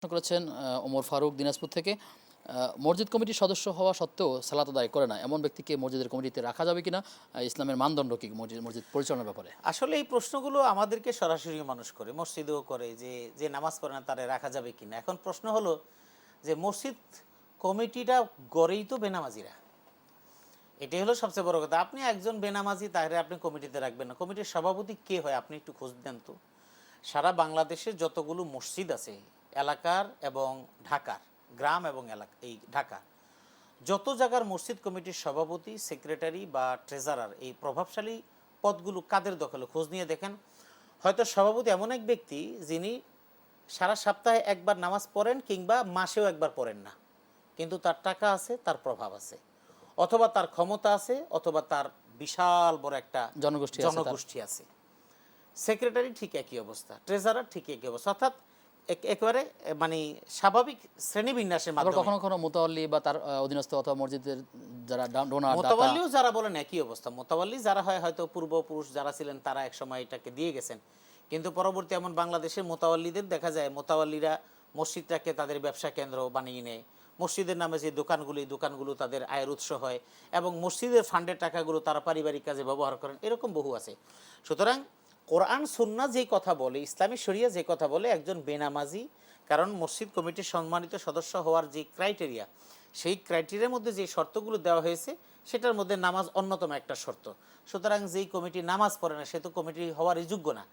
প্রশ্ন করেছেন ওমর ফারুক দিনাজপুর থেকে। মসজিদ কমিটির সদস্য হওয়া সত্ত্বেও সালাত আদায় করে না এমন ব্যক্তিকে মসজিদের কমিটিতে রাখা যাবে কিনা, ইসলামের মানদণ্ড কি মসজিদ পরিচালনার ব্যাপারে? আসলে এই প্রশ্নগুলো আমাদেরকে সরাসরি মানুষ করে, মসজিদেও করে, যে যে নামাজ পড়ে না তারে রাখা যাবে কিনা। এখন প্রশ্ন হলো যে মসজিদ কমিটিটা গড়েই তো বেনামাজিরা, এটাই হলো সবচেয়ে বড় কথা। আপনি একজন বেনামাজি, তাহলে আপনি কমিটিতে রাখবেন না। কমিটির সভাপতি কে হয় আপনি একটু খোঁজ দেন তো। সারা বাংলাদেশের যতগুলো মসজিদ আছে, এলাকার এবং ঢাকার, গ্রাম এবং এলাকা, এই ঢাকা যত জায়গার মসজিদ কমিটির সভাপতি, সেক্রেটারি বা ট্রেজারার, এই প্রভাবশালী পদগুলো কাদের দখলে খোঁজ নিয়ে দেখেন। হয়তো সভাপতি এমন এক ব্যক্তি যিনি সারা সপ্তাহে একবার নামাজ পড়েন কিংবা মাসেও একবার পড়েন না, কিন্তু তার টাকা আছে, তার প্রভাব আছে, অথবা তার ক্ষমতা আছে, অথবা তার বিশাল বড় একটা জনগোষ্ঠী আছে। সেক্রেটারি ঠিক একই অবস্থা, ট্রেজারার ঠিক একই অবস্থা, অর্থাৎ একেবারে মানে স্বাভাবিক শ্রেণীবিন্যাসের মাধ্যমে। কখনো কখনো মোতাওয়াল্লি বা তার অধীনস্থ অথবা মসজিদের যারা ডোনার, মোতাওয়াল্লিও যারা বলেন একই অবস্থা। মোতাওয়াল্লি যারা হয়, হয়তো পূর্বপুরুষ যারা ছিলেন তারা এক সময় এটাকে দিয়ে গেছেন, কিন্তু পরবর্তী এমন বাংলাদেশের মোতাওয়াল্লিদের দেখা যায়, মোতাওয়াল্লিরা মসজিদটাকে তাদের ব্যবসা কেন্দ্র বানিয়ে নেয়। মসজিদের নামে যে দোকানগুলো তাদের আয়ের উৎস হয়, এবং মসজিদের ফান্ডের টাকাগুলো তারা পারিবারিক কাজে ব্যবহার করেন, এরকম বহু আছে। সুতরাং কোরআন সুন্নাহ যেই কথা বলে, ইসলামী শরিয়া যে কথা বলে, একজন বেনামাজি, কারণ মসজিদ কমিটির সম্মানিত সদস্য হওয়ার যে ক্রাইটেরিয়া, সেই ক্রাইটেরিয়ার মধ্যে যে শর্তগুলো দেওয়া হয়েছে সেটার মধ্যে নামাজ অন্যতম একটা শর্ত। সুতরাং যেই কমিটি নামাজ পড়ে না সে তো কমিটি হওয়ারই যোগ্য না।